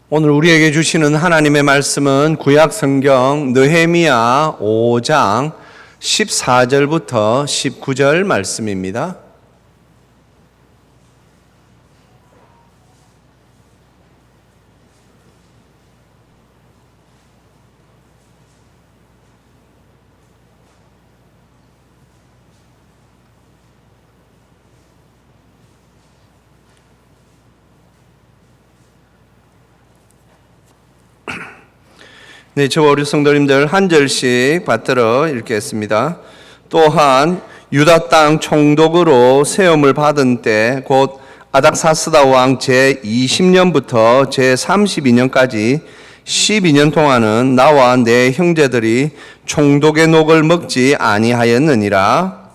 오늘 우리에게 주시는 하나님의 말씀은 구약 성경 느헤미야 5장 14절부터 19절 말씀입니다. 네, 저와 우리 성도님들 한 절씩 받들어 읽겠습니다. 또한 유다 땅 총독으로 세움을 받은 때 곧 아닥사스다 왕 제20년부터 제32년까지 12년 동안은 나와 내 형제들이 총독의 녹을 먹지 아니하였느니라.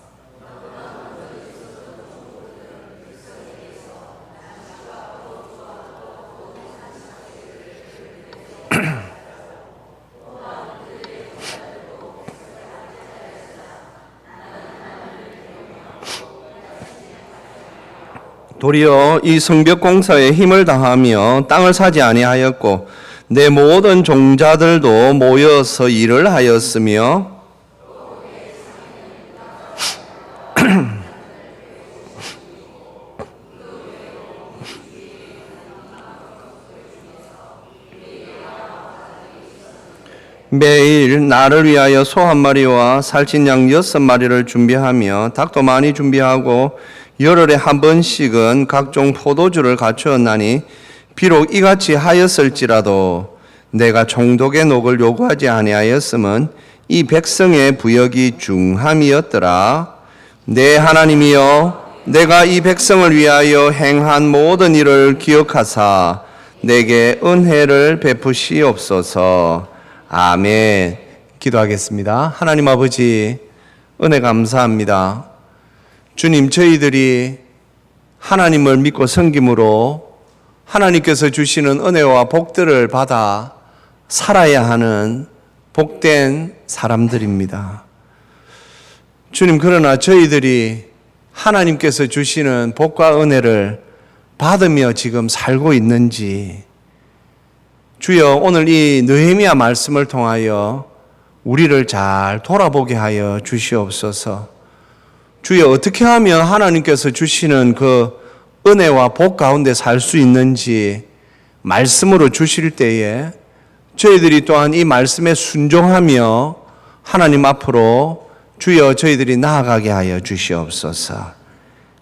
도리어 이 성벽 공사에 힘을 다하며 땅을 사지 아니하였고 내 모든 종자들도 모여서 일을 하였으며 매일 나를 위하여 소 한 마리와 살찐 양 6마리를 준비하며 닭도 많이 준비하고 열흘에 한 번씩은 각종 포도주를 갖추었나니 비록 이같이 하였을지라도 내가 총독의 녹을 요구하지 아니하였음은 이 백성의 부역이 중함이었더라. 내 하나님이여, 내가 이 백성을 위하여 행한 모든 일을 기억하사 내게 은혜를 베푸시옵소서. 아멘. 기도하겠습니다. 하나님 아버지, 은혜 감사합니다. 주님, 저희들이 하나님을 믿고 섬김으로 하나님께서 주시는 은혜와 복들을 받아 살아야 하는 복된 사람들입니다. 주님, 그러나 저희들이 하나님께서 주시는 복과 은혜를 받으며 지금 살고 있는지 주여, 오늘 이 느헤미야 말씀을 통하여 우리를 잘 돌아보게 하여 주시옵소서. 주여, 어떻게 하면 하나님께서 주시는 그 은혜와 복 가운데 살 수 있는지 말씀으로 주실 때에 저희들이 또한 이 말씀에 순종하며 하나님 앞으로 주여 저희들이 나아가게 하여 주시옵소서.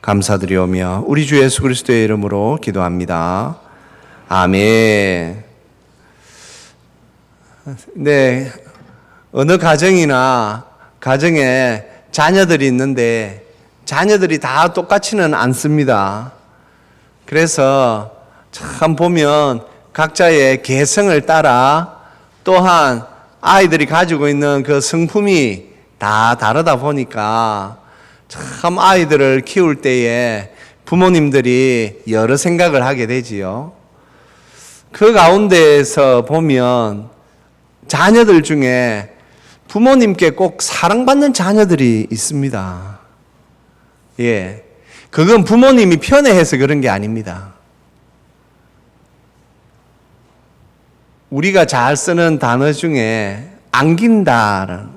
감사드리오며 우리 주 예수 그리스도의 이름으로 기도합니다. 아멘. 네, 어느 가정이나 가정에 자녀들이 있는데 자녀들이 다 똑같지는 않습니다. 그래서 참 보면 각자의 개성을 따라 또한 아이들이 가지고 있는 그 성품이 다 다르다 보니까 참 아이들을 키울 때에 부모님들이 여러 생각을 하게 되지요. 그 가운데에서 보면 자녀들 중에 부모님께 꼭 사랑받는 자녀들이 있습니다. 예. 그건 부모님이 편애해서 그런 게 아닙니다. 우리가 잘 쓰는 단어 중에 앵긴다라고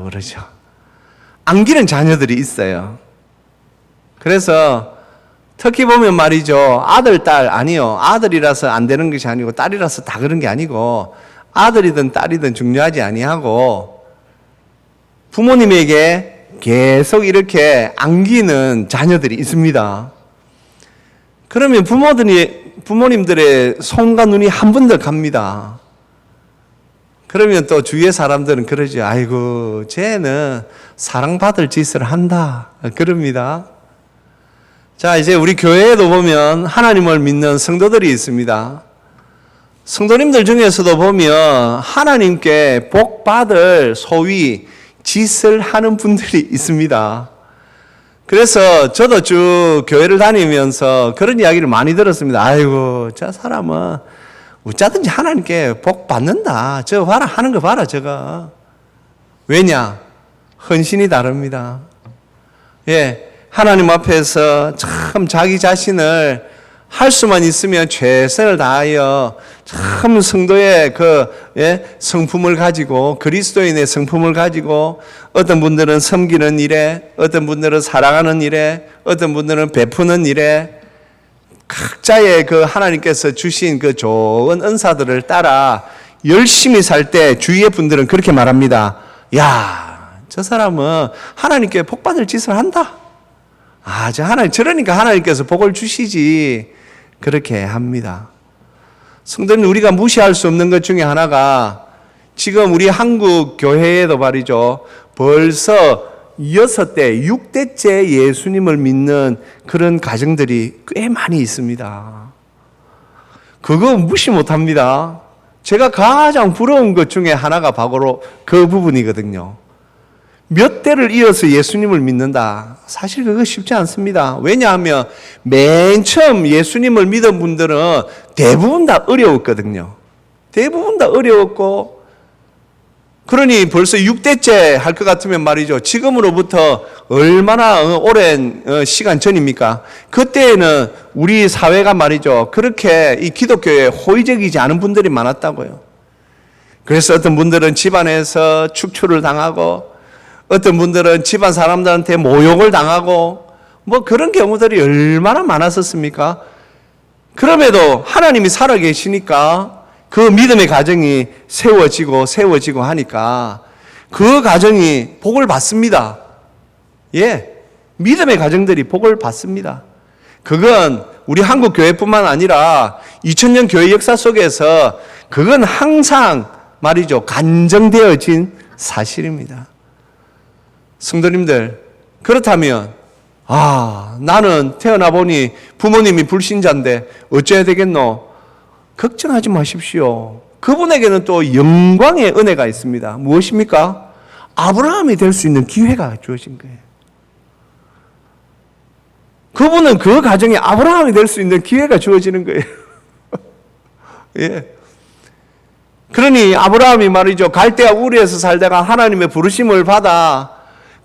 그러죠. 안기는 자녀들이 있어요. 그래서 특히 보면 말이죠. 아들, 딸, 아니요. 아들이라서 안 되는 것이 아니고 딸이라서 다 그런 게 아니고 아들이든 딸이든 중요하지 아니하고 부모님에게 계속 이렇게 안기는 자녀들이 있습니다. 그러면 부모님들의 손과 눈이 한 번 더 갑니다. 그러면 또 주위의 사람들은 그러죠. 아이고, 쟤는 사랑받을 짓을 한다. 그럽니다. 자, 이제 우리 교회에도 보면 하나님을 믿는 성도들이 있습니다. 성도님들 중에서도 보면 하나님께 복 받을 소위 짓을 하는 분들이 있습니다. 그래서 저도 쭉 교회를 다니면서 그런 이야기를 많이 들었습니다. 아이고, 저 사람은 어쩌든지 하나님께 복 받는다. 저거 봐라, 하는 거 봐라, 저거. 왜냐? 헌신이 다릅니다. 예, 하나님 앞에서 참 자기 자신을 할 수만 있으면 최선을 다하여 참 성도의 성품을 가지고, 그리스도인의 성품을 가지고, 어떤 분들은 섬기는 일에, 어떤 분들은 사랑하는 일에, 어떤 분들은 베푸는 일에, 각자의 하나님께서 주신 좋은 은사들을 따라 열심히 살 때 주위의 분들은 그렇게 말합니다. 야, 저 사람은 하나님께 복 받을 짓을 한다. 저러니까 하나님께서 복을 주시지. 그렇게 합니다. 성도는 우리가 무시할 수 없는 것 중에 하나가, 지금 우리 한국 교회에도 말이죠, 벌써 6대, 6대째 예수님을 믿는 그런 가정들이 꽤 많이 있습니다. 그거 무시 못합니다. 제가 가장 부러운 것 중에 하나가 바로 그 부분이거든요. 몇 대를 이어서 예수님을 믿는다. 사실 그거 쉽지 않습니다. 왜냐하면 맨 처음 예수님을 믿은 분들은 대부분 다 어려웠거든요. 대부분 다 어려웠고, 그러니 벌써 6대째 할 것 같으면 말이죠, 지금으로부터 얼마나 오랜 시간 전입니까? 그때에는 우리 사회가 말이죠, 그렇게 이 기독교에 호의적이지 않은 분들이 많았다고요. 그래서 어떤 분들은 집안에서 축출을 당하고, 어떤 분들은 집안 사람들한테 모욕을 당하고, 그런 경우들이 얼마나 많았었습니까? 그럼에도 하나님이 살아계시니까 그 믿음의 가정이 세워지고 하니까 그 가정이 복을 받습니다. 예, 믿음의 가정들이 복을 받습니다. 그건 우리 한국 교회뿐만 아니라 2000년 교회 역사 속에서 그건 항상 말이죠, 간정되어진 사실입니다. 성도님들, 그렇다면 나는 태어나 보니 부모님이 불신자인데 어째야 되겠노? 걱정하지 마십시오. 그분에게는 또 영광의 은혜가 있습니다. 무엇입니까? 아브라함이 될 수 있는 기회가 주어진 거예요. 그분은 그 가정에 아브라함이 될 수 있는 기회가 주어지는 거예요. 예. 그러니 아브라함이 말이죠, 갈대아 우르에서 살다가 하나님의 부르심을 받아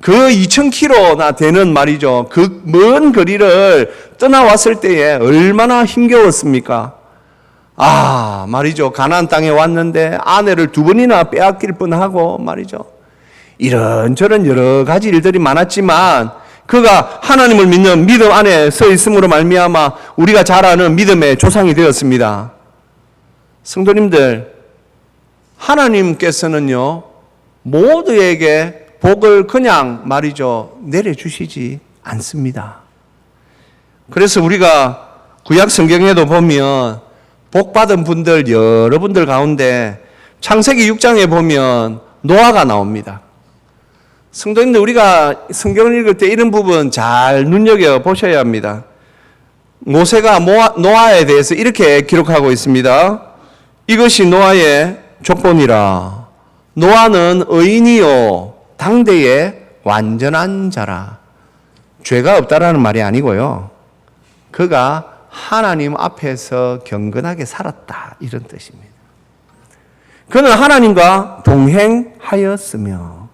그 2000km나 되는 말이죠, 그 먼 거리를 떠나왔을 때에 얼마나 힘겨웠습니까? 말이죠, 가나안 땅에 왔는데 아내를 2번이나 빼앗길 뻔하고 말이죠, 이런저런 여러 가지 일들이 많았지만 그가 하나님을 믿는 믿음 안에 서 있음으로 말미암아 우리가 잘 아는 믿음의 조상이 되었습니다. 성도님들, 하나님께서는요, 모두에게 복을 그냥 말이죠, 내려주시지 않습니다. 그래서 우리가 구약 성경에도 보면 복받은 분들, 여러분들 가운데 창세기 6장에 보면 노아가 나옵니다. 성도님들, 우리가 성경을 읽을 때 이런 부분 잘 눈여겨보셔야 합니다. 모세가 노아에 대해서 이렇게 기록하고 있습니다. 이것이 노아의 족본이라. 노아는 의인이요 당대의 완전한 자라. 죄가 없다라는 말이 아니고요, 그가 하나님 앞에서 경건하게 살았다, 이런 뜻입니다. 그는 하나님과 동행하였으며.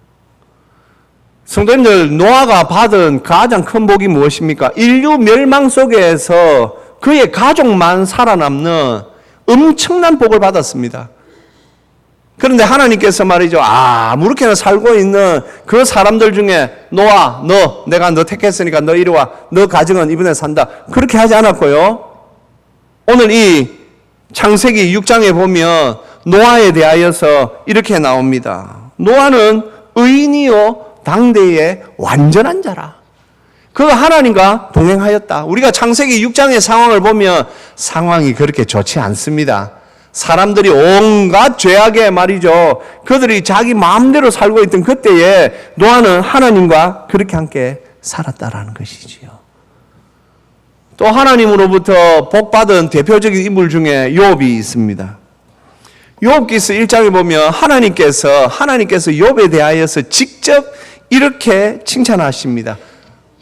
성도님들, 노아가 받은 가장 큰 복이 무엇입니까? 인류 멸망 속에서 그의 가족만 살아남는 엄청난 복을 받았습니다. 그런데 하나님께서 말이죠, 아무렇게나 살고 있는 그 사람들 중에 노아, 내가 너 택했으니까 너 이리 와, 너 가정은 이번에 산다, 그렇게 하지 않았고요, 오늘 이 창세기 6장에 보면 노아에 대하여서 이렇게 나옵니다. 노아는 의인이요 당대의 완전한 자라. 그가 하나님과 동행하였다. 우리가 창세기 6장의 상황을 보면 상황이 그렇게 좋지 않습니다. 사람들이 온갖 죄악에 말이죠, 그들이 자기 마음대로 살고 있던 그때에 노아는 하나님과 그렇게 함께 살았다라는 것이지요. 또 하나님으로부터 복받은 대표적인 인물 중에 욥이 있습니다. 욥기서 1장에 보면 하나님께서 욥에 대하여서 직접 이렇게 칭찬하십니다.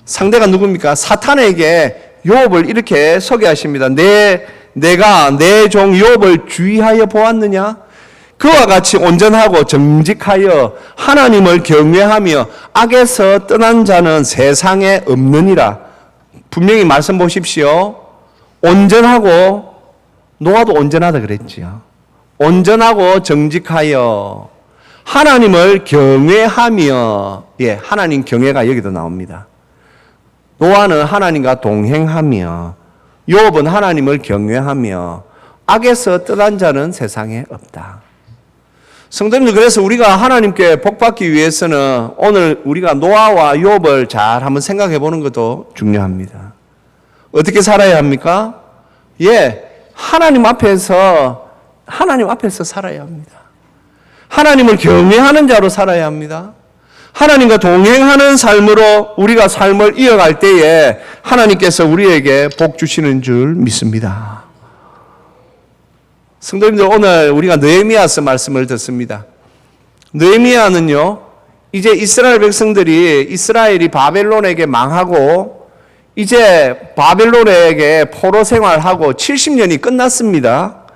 상대가 누굽니까? 사탄에게 욥을 이렇게 소개하십니다. 내가 내 종 욥을 주의하여 보았느냐? 그와 같이 온전하고 정직하여 하나님을 경외하며 악에서 떠난 자는 세상에 없느니라. 분명히 말씀 보십시오. 온전하고, 노아도 온전하다 그랬지요. 온전하고 정직하여 하나님을 경외하며, 하나님 경외가 여기도 나옵니다. 노아는 하나님과 동행하며, 욥은 하나님을 경외하며, 악에서 떠난 자는 세상에 없다. 성도님들, 그래서 우리가 하나님께 복받기 위해서는 오늘 우리가 노아와 욥을 잘 한번 생각해 보는 것도 중요합니다. 어떻게 살아야 합니까? 하나님 앞에서 살아야 합니다. 하나님을 경외하는 자로 살아야 합니다. 하나님과 동행하는 삶으로 우리가 삶을 이어갈 때에 하나님께서 우리에게 복 주시는 줄 믿습니다. 성도님들, 오늘 우리가 느헤미야서 말씀을 듣습니다. 느헤미야는요, 이제 이스라엘 백성들이 이스라엘이 바벨론에게 망하고 이제 바벨론에게 포로 생활하고 70년이 끝났습니다.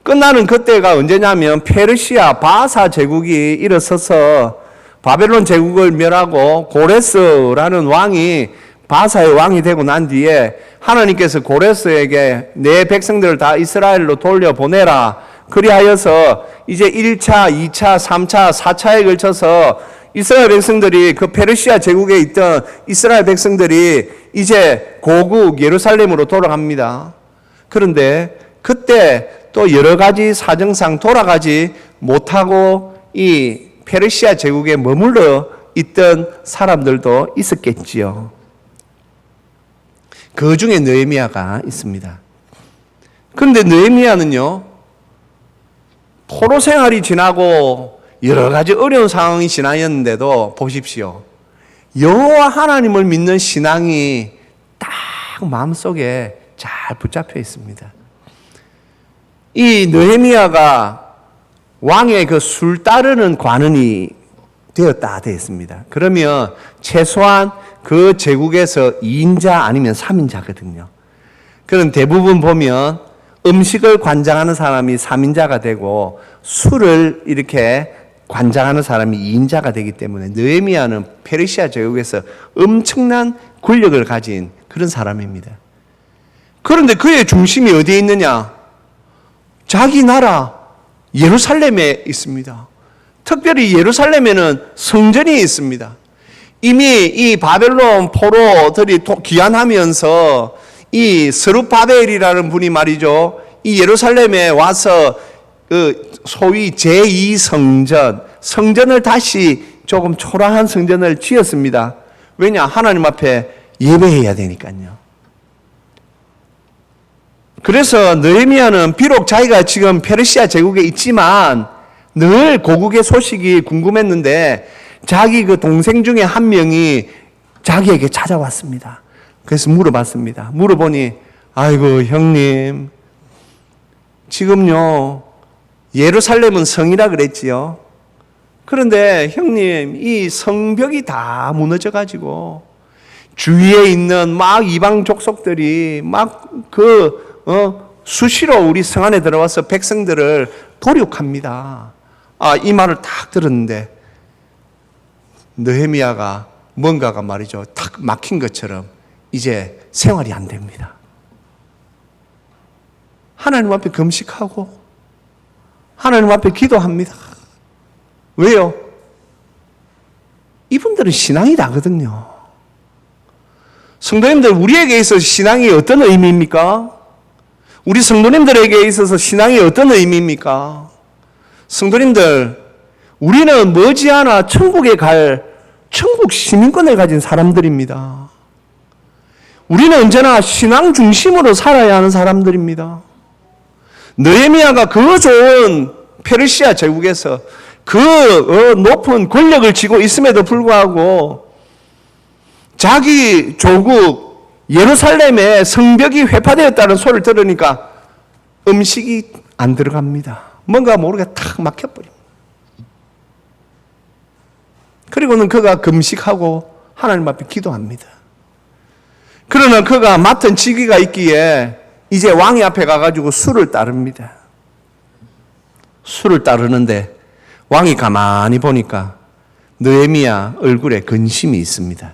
끝나는 그때가 언제냐면 페르시아 바사 제국이 일어서서 바벨론 제국을 멸하고 고레스라는 왕이 바사의 왕이 되고 난 뒤에 하나님께서 고레스에게 내 백성들을 다 이스라엘로 돌려보내라. 그리하여서 이제 1차, 2차, 3차, 4차에 걸쳐서 이스라엘 백성들이 그 페르시아 제국에 있던 이스라엘 백성들이 이제 고국 예루살렘으로 돌아갑니다. 그런데 그때 또 여러 가지 사정상 돌아가지 못하고 이 페르시아 제국에 머물러 있던 사람들도 있었겠지요. 그 중에 느헤미야가 있습니다. 그런데 느헤미야는요, 포로 생활이 지나고 여러 가지 어려운 상황이 지나였는데도 보십시오. 여호와 하나님을 믿는 신앙이 딱 마음속에 잘 붙잡혀 있습니다. 이 느헤미야가 왕의 그 술 따르는 관원이 되었다 되어 있습니다. 그러면 최소한 그 제국에서 2인자 아니면 3인자거든요. 그런 대부분 보면 음식을 관장하는 사람이 3인자가 되고 술을 이렇게 관장하는 사람이 2인자가 되기 때문에 느헤미야는 페르시아 제국에서 엄청난 권력을 가진 그런 사람입니다. 그런데 그의 중심이 어디에 있느냐? 자기 나라 예루살렘에 있습니다. 특별히 예루살렘에는 성전이 있습니다. 이미 이 바벨론 포로들이 귀환하면서 이 스룹바벨이라는 분이 말이죠, 이 예루살렘에 와서 그 소위 제2성전, 성전을 다시 조금 초라한 성전을 지었습니다. 왜냐? 하나님 앞에 예배해야 되니까요. 그래서 느헤미야는 비록 자기가 지금 페르시아 제국에 있지만 늘 고국의 소식이 궁금했는데 자기 그 동생 중에 한 명이 자기에게 찾아왔습니다. 그래서 물어봤습니다. 물어보니, 아이고 형님, 지금요 예루살렘은 성이라 그랬지요. 그런데 형님, 이 성벽이 다 무너져 가지고 주위에 있는 막 이방 족속들이 막 수시로 우리 성 안에 들어와서 백성들을 도륙합니다. 이 말을 딱 들었는데 느헤미야가 뭔가가 말이죠, 탁 막힌 것처럼 이제 생활이 안 됩니다. 하나님 앞에 금식하고 하나님 앞에 기도합니다. 왜요? 이분들은 신앙이 다거든요. 성도님들, 우리에게 있어서 신앙이 어떤 의미입니까? 우리 성도님들에게 있어서 신앙이 어떤 의미입니까? 성도님들, 우리는 머지않아 천국에 갈 천국 시민권을 가진 사람들입니다. 우리는 언제나 신앙 중심으로 살아야 하는 사람들입니다. 느헤미야가 그 좋은 페르시아 제국에서 그 높은 권력을 쥐고 있음에도 불구하고 자기 조국 예루살렘에 성벽이 회파되었다는 소리를 들으니까 음식이 안 들어갑니다. 뭔가 모르게 탁 막혀버립니다. 그리고는 그가 금식하고 하나님 앞에 기도합니다. 그러나 그가 맡은 직위가 있기에 이제 왕의 앞에 가가지고 술을 따릅니다. 술을 따르는데 왕이 가만히 보니까 느헤미야 얼굴에 근심이 있습니다.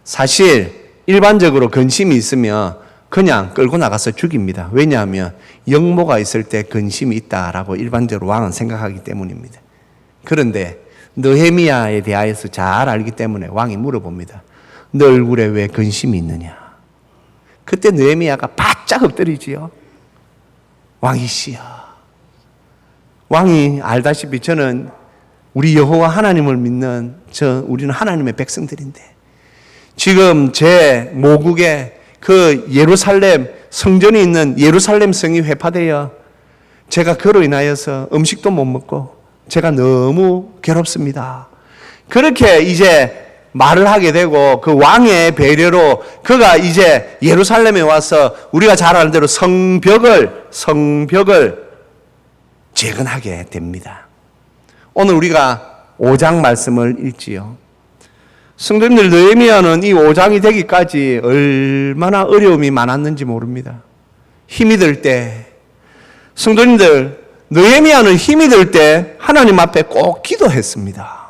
사실 일반적으로 근심이 있으면 그냥 끌고 나가서 죽입니다. 왜냐하면 영모가 있을 때 근심이 있다라고 일반적으로 왕은 생각하기 때문입니다. 그런데 느헤미야에 대하여서 잘 알기 때문에 왕이 물어봅니다. 너 얼굴에 왜 근심이 있느냐? 그때 느헤미야가 바짝 엎드리지요. 왕이시여. 왕이 알다시피 저는 우리 여호와 하나님을 믿는 우리는 하나님의 백성들인데 지금 제 모국에 그 예루살렘 성전이 있는 예루살렘 성이 회파되어 제가 그로 인하여서 음식도 못 먹고 제가 너무 괴롭습니다. 그렇게 이제 말을 하게 되고 그 왕의 배려로 그가 이제 예루살렘에 와서 우리가 잘 아는 대로 성벽을 재건하게 됩니다. 오늘 우리가 5장 말씀을 읽지요. 성도님들, 느헤미야는 이 5장이 되기까지 얼마나 어려움이 많았는지 모릅니다. 힘이 들 때, 성도님들, 느헤미야는 힘이 들 때 하나님 앞에 꼭 기도했습니다.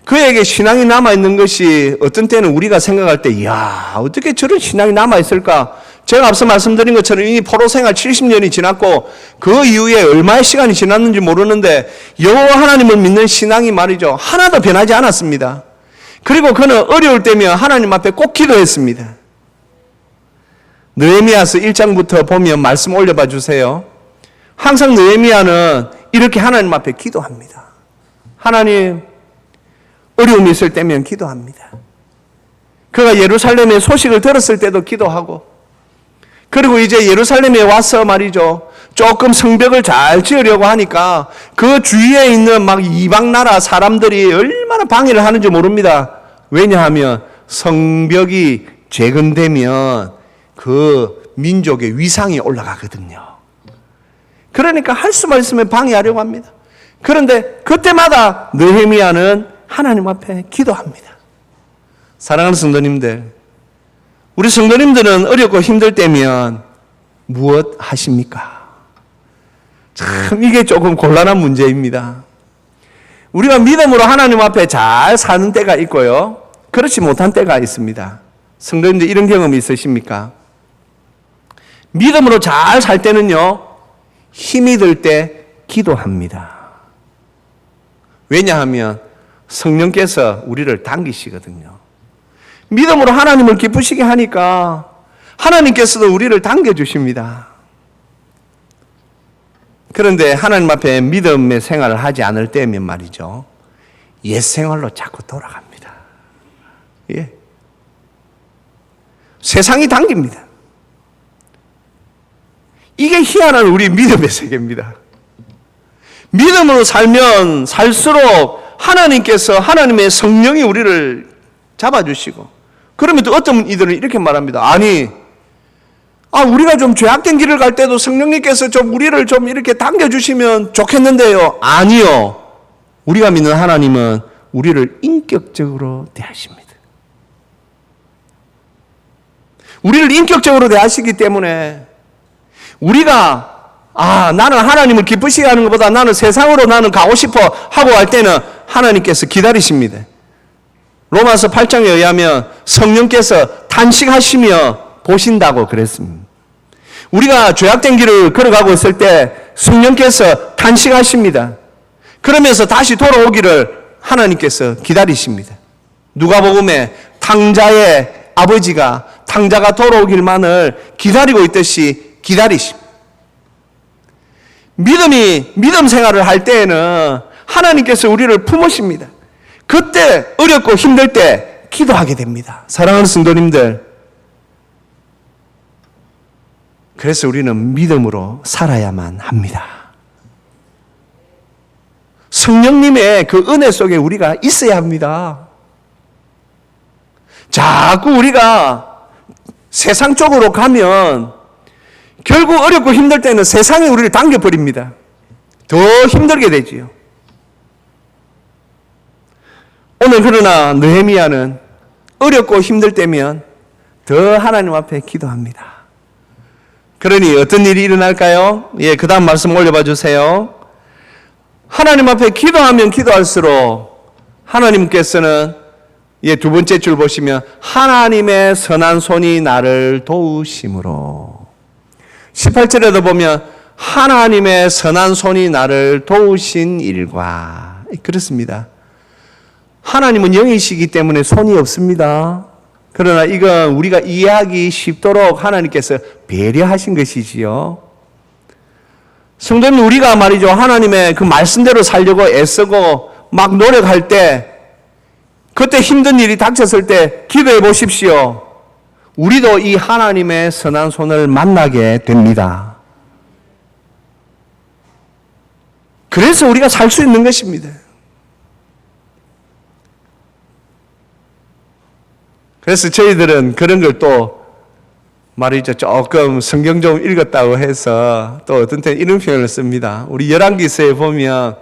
그에게 신앙이 남아있는 것이 어떤 때는 우리가 생각할 때, 이야, 어떻게 저런 신앙이 남아있을까? 제가 앞서 말씀드린 것처럼 이미 포로 생활 70년이 지났고 그 이후에 얼마의 시간이 지났는지 모르는데 여호와 하나님을 믿는 신앙이 말이죠. 하나도 변하지 않았습니다. 그리고 그는 어려울 때면 하나님 앞에 꼭 기도했습니다. 느헤미야서 1장부터 보면 말씀 올려봐 주세요. 항상 느헤미야는 이렇게 하나님 앞에 기도합니다. 하나님, 어려움이 있을 때면 기도합니다. 그가 예루살렘의 소식을 들었을 때도 기도하고 그리고 이제 예루살렘에 와서 말이죠. 조금 성벽을 잘 지으려고 하니까 그 주위에 있는 막 이방 나라 사람들이 얼마나 방해를 하는지 모릅니다. 왜냐하면 성벽이 재건되면 그 민족의 위상이 올라가거든요. 그러니까 할 수만 있으면 방해하려고 합니다. 그런데 그때마다 느헤미야는 하나님 앞에 기도합니다. 사랑하는 성도님들, 우리 성도님들은 어렵고 힘들 때면 무엇 하십니까? 참 이게 조금 곤란한 문제입니다. 우리가 믿음으로 하나님 앞에 잘 사는 때가 있고요. 그렇지 못한 때가 있습니다. 성도님들 이런 경험이 있으십니까? 믿음으로 잘 살 때는요. 힘이 들 때 기도합니다. 왜냐하면 성령께서 우리를 당기시거든요. 믿음으로 하나님을 기쁘시게 하니까 하나님께서도 우리를 당겨주십니다. 그런데 하나님 앞에 믿음의 생활을 하지 않을 때면 말이죠. 옛 생활로 자꾸 돌아갑니다. 예. 세상이 당깁니다. 이게 희한한 우리 믿음의 세계입니다. 믿음으로 살면 살수록 하나님께서 하나님의 성령이 우리를 잡아주시고 그러면 또 어떤 이들은 이렇게 말합니다. 아니, 우리가 좀 죄악된 길을 갈 때도 성령님께서 좀 우리를 좀 이렇게 당겨주시면 좋겠는데요. 아니요. 우리가 믿는 하나님은 우리를 인격적으로 대하십니다. 우리를 인격적으로 대하시기 때문에 우리가 나는 하나님을 기쁘시게 하는 것보다 나는 세상으로 나는 가고 싶어 하고 할 때는 하나님께서 기다리십니다. 로마서 8장에 의하면 성령께서 탄식하시며 보신다고 그랬습니다. 우리가 죄악된 길을 걸어가고 있을 때 성령께서 탄식하십니다. 그러면서 다시 돌아오기를 하나님께서 기다리십니다. 누가복음에 탕자의 아버지가 탕자가 돌아오길만을 기다리고 있듯이 기다리십니다. 믿음 생활을 할 때에는 하나님께서 우리를 품으십니다. 그때 어렵고 힘들 때 기도하게 됩니다. 사랑하는 성도님들, 그래서 우리는 믿음으로 살아야만 합니다. 성령님의 그 은혜 속에 우리가 있어야 합니다. 자꾸 우리가 세상 쪽으로 가면 결국 어렵고 힘들 때는 세상이 우리를 당겨버립니다. 더 힘들게 되지요. 오늘 그러나 느헤미야는 어렵고 힘들 때면 더 하나님 앞에 기도합니다. 그러니 어떤 일이 일어날까요? 그 다음 말씀 올려봐 주세요. 하나님 앞에 기도하면 기도할수록 하나님께서는 예, 두 번째 줄 보시면 하나님의 선한 손이 나를 도우심으로. 18절에도 보면 하나님의 선한 손이 나를 도우신 일과. 그렇습니다. 하나님은 영이시기 때문에 손이 없습니다. 그러나 이건 우리가 이해하기 쉽도록 하나님께서 배려하신 것이지요. 성도님, 우리가 말이죠, 하나님의 그 말씀대로 살려고 애쓰고 막 노력할 때, 그때 힘든 일이 닥쳤을 때 기도해 보십시오. 우리도 이 하나님의 선한 손을 만나게 됩니다. 그래서 우리가 살 수 있는 것입니다. 그래서 저희들은 그런 걸 또 말이죠, 조금 성경 좀 읽었다고 해서 또 어떤 때는 이런 표현을 씁니다. 우리 열왕기서에 보면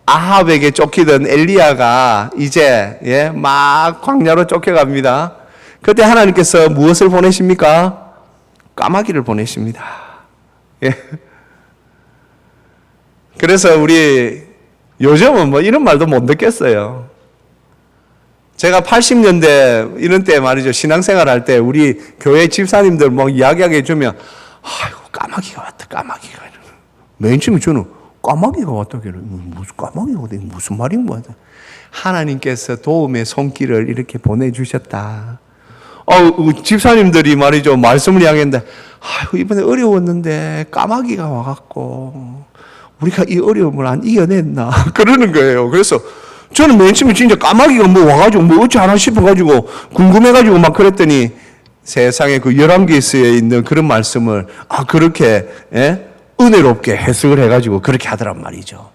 아합에게 쫓기던 엘리야가 이제 막 광야로 쫓겨갑니다. 그때 하나님께서 무엇을 보내십니까? 까마귀를 보내십니다. 예. 그래서 우리 요즘은 뭐 이런 말도 못 듣겠어요. 제가 80년대 이런 때 말이죠, 신앙생활 할 때 우리 교회 집사님들 뭐 이야기하게 해주면, 아이고 까마귀가 왔다, 까마귀가. 맨 처음에 저는 까마귀가 왔다 그래. 무슨 까마귀가 왔다, 무슨 말인 거야? 하나님께서 도움의 손길을 이렇게 보내주셨다. 집사님들이 말이죠, 말씀을 이야기했는데, 아이고 이번에 어려웠는데 까마귀가 와갖고 우리가 이 어려움을 안 이겨냈나 그러는 거예요. 그래서 저는 맨 처음에 진짜 까마귀가 뭐 와가지고 뭐 어찌 하나 싶어가지고 궁금해가지고 막 그랬더니 세상에 그 열왕기서에 있는 그런 말씀을 그렇게 은혜롭게 해석을 해가지고 그렇게 하더란 말이죠.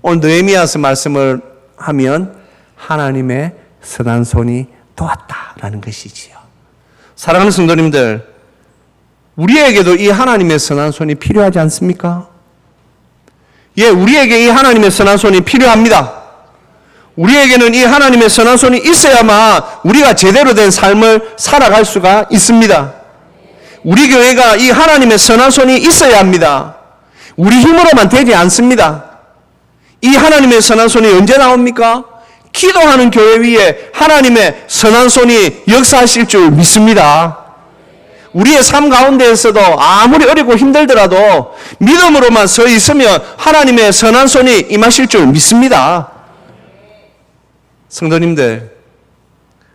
오늘 느헤미야서 말씀을 하면 하나님의 선한 손이 도왔다라는 것이지요. 사랑하는 성도님들, 우리에게도 이 하나님의 선한 손이 필요하지 않습니까? 예, 우리에게 이 하나님의 선한 손이 필요합니다. 우리에게는 이 하나님의 선한 손이 있어야만 우리가 제대로 된 삶을 살아갈 수가 있습니다. 우리 교회가 이 하나님의 선한 손이 있어야 합니다. 우리 힘으로만 되지 않습니다. 이 하나님의 선한 손이 언제 나옵니까? 기도하는 교회 위에 하나님의 선한 손이 역사하실 줄 믿습니다. 우리의 삶 가운데에서도 아무리 어렵고 힘들더라도 믿음으로만 서 있으면 하나님의 선한 손이 임하실 줄 믿습니다. 성도님들,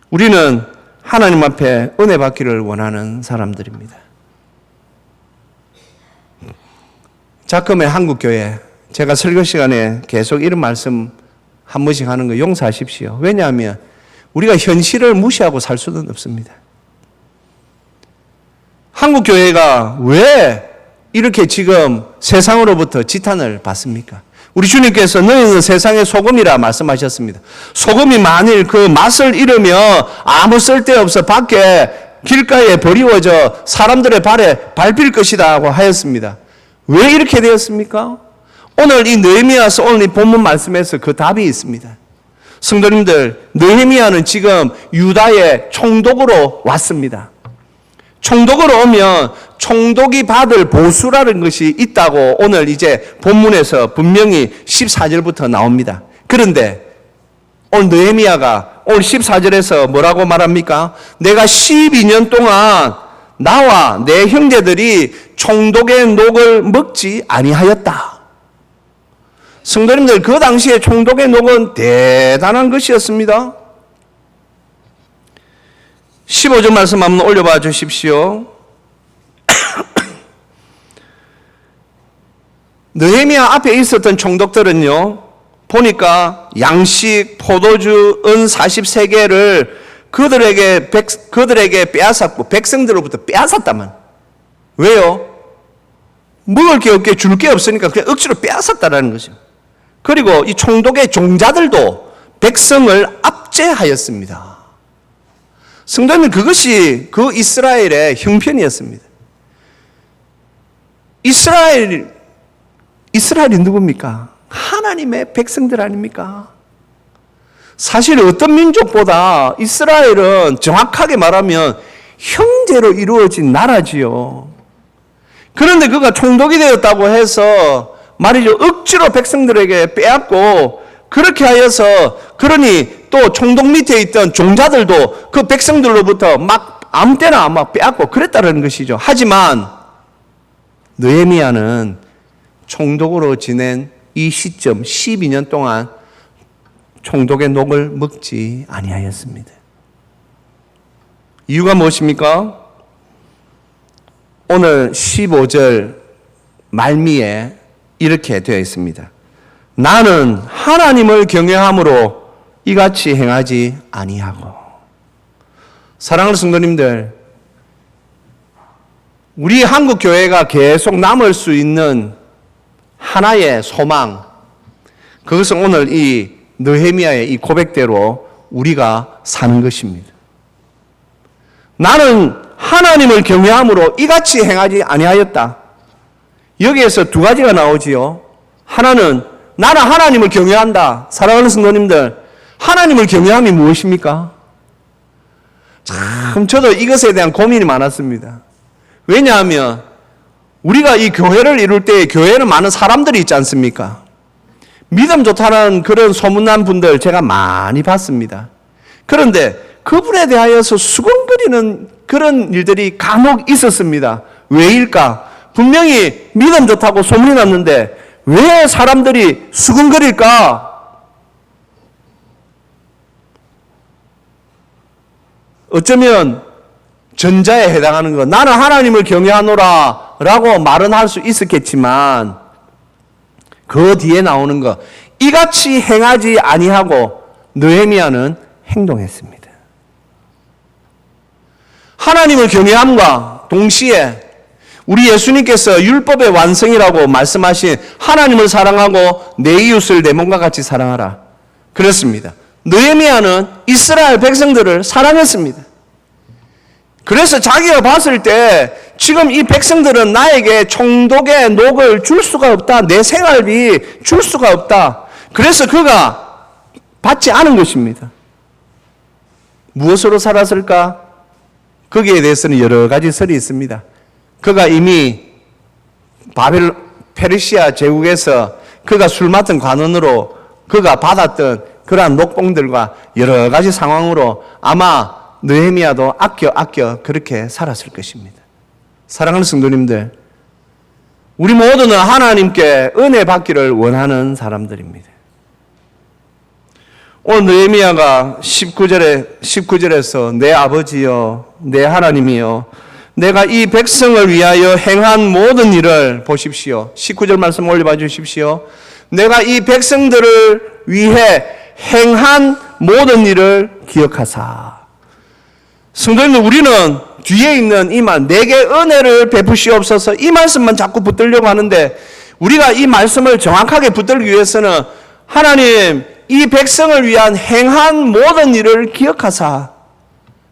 우리는 하나님 앞에 은혜 받기를 원하는 사람들입니다. 자금의 한국교회, 제가 설교 시간에 계속 이런 말씀 한 번씩 하는 거 용서하십시오. 왜냐하면 우리가 현실을 무시하고 살 수는 없습니다. 한국교회가 왜 이렇게 지금 세상으로부터 지탄을 받습니까? 우리 주님께서 너희는 세상의 소금이라 말씀하셨습니다. 소금이 만일 그 맛을 잃으면 아무 쓸데없어 밖에 길가에 버리워져 사람들의 발에 밟힐 것이다 고 하였습니다. 왜 이렇게 되었습니까? 오늘 이 느헤미야서 오늘 이 본문 말씀에서 그 답이 있습니다. 성도님들, 느헤미야는 지금 유다의 총독으로 왔습니다. 총독으로 오면 총독이 받을 보수라는 것이 있다고 오늘 이제 본문에서 분명히 14절부터 나옵니다. 그런데 오늘 느헤미야가 오늘 14절에서 뭐라고 말합니까? 내가 12년 동안 나와 내 형제들이 총독의 녹을 먹지 아니하였다. 성도님들, 그 당시에 총독의 녹은 대단한 것이었습니다. 15절 말씀 한번 올려봐 주십시오. 느헤미야 앞에 있었던 총독들은요, 보니까 양식, 포도주, 은 43개를 그들에게 빼앗았고 백성들로부터 빼앗았다만. 왜요? 먹을 게 없게 줄 게 없으니까 그냥 억지로 빼앗았다라는 거죠. 그리고 이 총독의 종자들도 백성을 압제하였습니다. 성도님, 그것이 그 이스라엘의 형편이었습니다. 이스라엘이 누굽니까? 하나님의 백성들 아닙니까? 사실 어떤 민족보다 이스라엘은 정확하게 말하면 형제로 이루어진 나라지요. 그런데 그가 총독이 되었다고 해서 말이죠, 억지로 백성들에게 빼앗고 그렇게 하여서 그러니 또 총독 밑에 있던 종자들도 그 백성들로부터 막 아무 때나 막 빼앗고 그랬다는 것이죠. 하지만 느헤미야는 총독으로 지낸 이 시점 12년 동안 총독의 녹을 먹지 아니하였습니다. 이유가 무엇입니까? 오늘 15절 말미에 이렇게 되어 있습니다. 나는 하나님을 경외함으로 이같이 행하지 아니하고. 사랑하는 성도님들, 우리 한국 교회가 계속 남을 수 있는 하나의 소망, 그것은 오늘 이 느헤미야의 이 고백대로 우리가 사는 것입니다. 나는 하나님을 경외함으로 이같이 행하지 아니하였다. 여기에서 두 가지가 나오지요. 하나는 나는 하나님을 경외한다. 사랑하는 성도님들, 하나님을 경외함이 무엇입니까? 참 저도 이것에 대한 고민이 많았습니다. 왜냐하면 우리가 이 교회를 이룰 때 교회에는 많은 사람들이 있지 않습니까? 믿음 좋다는 그런 소문난 분들 제가 많이 봤습니다. 그런데 그분에 대하여서 수군거리는 그런 일들이 간혹 있었습니다. 왜일까? 분명히 믿음 좋다고 소문이 났는데 왜 사람들이 수군거릴까? 어쩌면 전자에 해당하는 것, 나는 하나님을 경외하노라 라고 말은 할 수 있었겠지만 그 뒤에 나오는 것, 이같이 행하지 아니하고 느헤미야는 행동했습니다. 하나님을 경외함과 동시에 우리 예수님께서 율법의 완성이라고 말씀하신 하나님을 사랑하고 내 이웃을 내 몸과 같이 사랑하라. 그렇습니다. 느헤미야는 이스라엘 백성들을 사랑했습니다. 그래서 자기가 봤을 때 지금 이 백성들은 나에게 총독의 녹을 줄 수가 없다. 내 생활비 줄 수가 없다. 그래서 그가 받지 않은 것입니다. 무엇으로 살았을까? 거기에 대해서는 여러 가지 설이 있습니다. 그가 이미 페르시아 제국에서 그가 술 맡은 관원으로 그가 받았던 그러한 녹봉들과 여러 가지 상황으로 아마 느헤미야도 아껴 그렇게 살았을 것입니다. 사랑하는 성도님들, 우리 모두는 하나님께 은혜 받기를 원하는 사람들입니다. 오늘 느헤미야가 19절에서 내 아버지여, 내 하나님이여, 내가 이 백성을 위하여 행한 모든 일을 보십시오. 19절 말씀 올려봐 주십시오. 내가 이 백성들을 위해 행한 모든 일을 기억하사. 성도님들, 우리는 뒤에 있는 이 말, 내게 은혜를 베푸시옵소서, 이 말씀만 자꾸 붙들려고 하는데 우리가 이 말씀을 정확하게 붙들기 위해서는 하나님, 이 백성을 위한 행한 모든 일을 기억하사.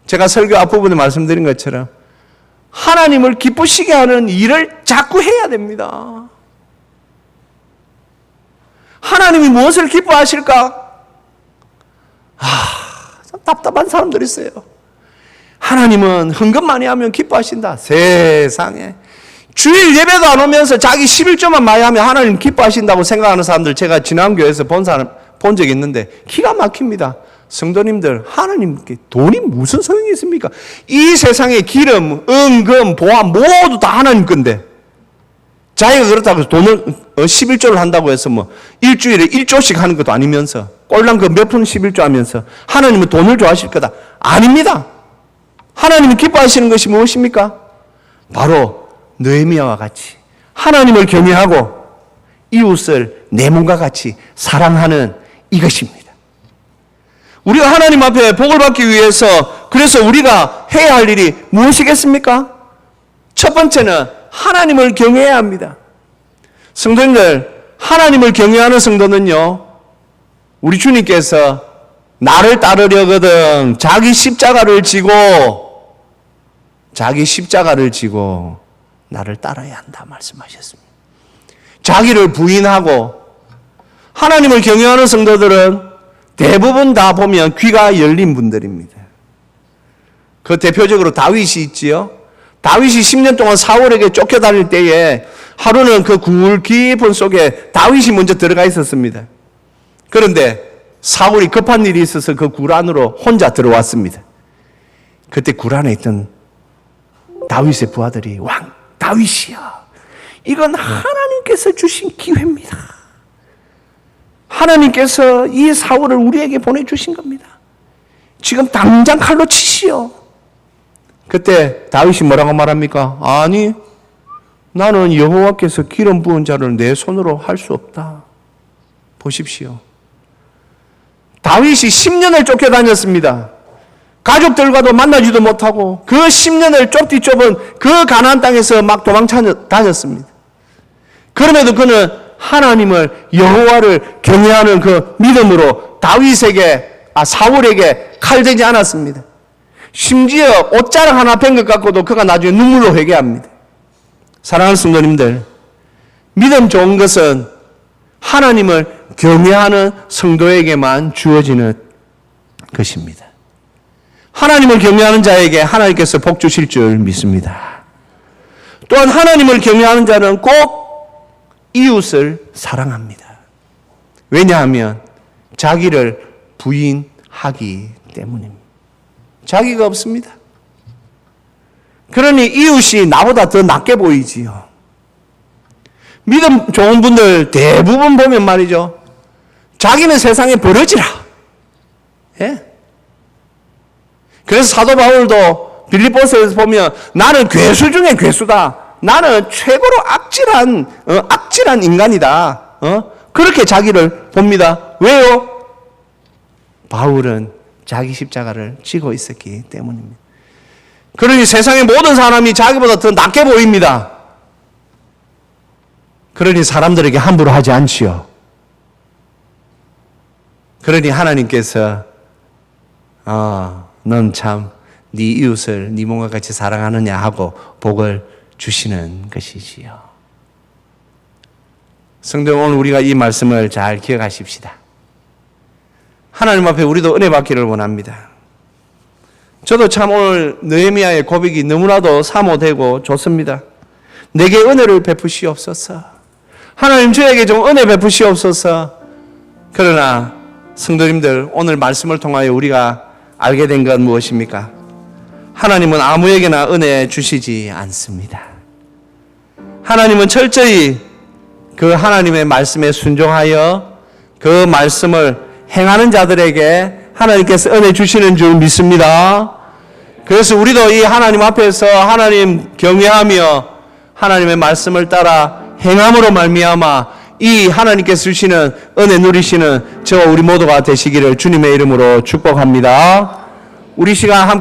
제가 설교 앞부분에 말씀드린 것처럼 하나님을 기쁘시게 하는 일을 자꾸 해야 됩니다. 하나님이 무엇을 기뻐하실까? 참 답답한 사람들이 있어요. 하나님은 헌금 많이 하면 기뻐하신다. 세상에. 주일 예배도 안 오면서 자기 11조만 많이 하면 하나님 기뻐하신다고 생각하는 사람들 제가 지난 교회에서 본 적이 있는데 기가 막힙니다. 성도님들, 하나님께 돈이 무슨 소용이 있습니까? 이 세상의 기름, 은금, 보화 모두 다 하나님 건데 자기가 그렇다고 해서 돈을 11조를 한다고 해서 뭐 일주일에 1조씩 하는 것도 아니면서 꼴랑 그 몇 푼 11조 하면서 하나님은 돈을 좋아하실 거다. 아닙니다. 하나님이 기뻐하시는 것이 무엇입니까? 바로 느헤미야와 같이 하나님을 경외하고 이웃을 내 몸과 같이 사랑하는 이것입니다. 우리가 하나님 앞에 복을 받기 위해서 그래서 우리가 해야 할 일이 무엇이겠습니까? 첫 번째는 하나님을 경외해야 합니다. 성도님들, 하나님을 경외하는 성도는요, 우리 주님께서 나를 따르려거든 자기 십자가를 지고 나를 따라야 한다 말씀하셨습니다. 자기를 부인하고 하나님을 경외하는 성도들은 대부분 다 보면 귀가 열린 분들입니다. 그 대표적으로 다윗이 있지요. 다윗이 10년 동안 사울에게 쫓겨다닐 때에 하루는 그 굴 깊은 속에 다윗이 먼저 들어가 있었습니다. 그런데 사울이 급한 일이 있어서 그 굴 안으로 혼자 들어왔습니다. 그때 굴 안에 있던 다윗의 부하들이 왕 다윗이야, 이건 하나님께서 주신 기회입니다. 하나님께서 이 사울을 우리에게 보내주신 겁니다. 지금 당장 칼로 치시오. 그때 다윗이 뭐라고 말합니까? 아니, 나는 여호와께서 기름 부은 자를 내 손으로 할 수 없다. 보십시오. 다윗이 10년을 쫓겨다녔습니다. 가족들과도 만나지도 못하고 그 10년을 좁디 좁은 그 가나안 땅에서 막 도망다녔습니다. 그럼에도 그는 하나님을, 여호와를 경외하는 그 믿음으로 사울에게 칼대지 않았습니다. 심지어 옷자락 하나 뺀 것 갖고도 그가 나중에 눈물로 회개합니다. 사랑하는 성도님들, 믿음 좋은 것은 하나님을 경외하는 성도에게만 주어지는 것입니다. 하나님을 경외하는 자에게 하나님께서 복 주실 줄 믿습니다. 또한 하나님을 경외하는 자는 꼭 이웃을 사랑합니다. 왜냐하면 자기를 부인하기 때문입니다. 자기가 없습니다. 그러니 이웃이 나보다 더 낫게 보이지요. 믿음 좋은 분들 대부분 보면 말이죠, 자기는 세상에 버려지라. 예? 그래서 사도 바울도 빌립보서에서 보면 나는 괴수 중에 괴수다. 나는 최고로 악질한 인간이다. 그렇게 자기를 봅니다. 왜요? 바울은 자기 십자가를 지고 있었기 때문입니다. 그러니 세상의 모든 사람이 자기보다 더 낫게 보입니다. 그러니 사람들에게 함부로 하지 않지요. 그러니 하나님께서 넌 참 네 이웃을 네 몸과 같이 사랑하느냐 하고 복을 주시는 것이지요. 성도 여러분, 오늘 우리가 이 말씀을 잘 기억하십시다. 하나님 앞에 우리도 은혜 받기를 원합니다. 저도 참 오늘 느헤미야의 고백이 너무나도 사모되고 좋습니다. 내게 은혜를 베푸시옵소서. 하나님 저에게 좀 은혜 베푸시옵소서. 그러나 성도님들, 오늘 말씀을 통하여 우리가 알게 된 건 무엇입니까? 하나님은 아무에게나 은혜 주시지 않습니다. 하나님은 철저히 그 하나님의 말씀에 순종하여 그 말씀을 행하는 자들에게 하나님께서 은혜 주시는 줄 믿습니다. 그래서 우리도 이 하나님 앞에서 하나님 경외하며 하나님의 말씀을 따라 행함으로 말미암아 이 하나님께서 주시는 은혜 누리시는 저와 우리 모두가 되시기를 주님의 이름으로 축복합니다. 우리 시간 함께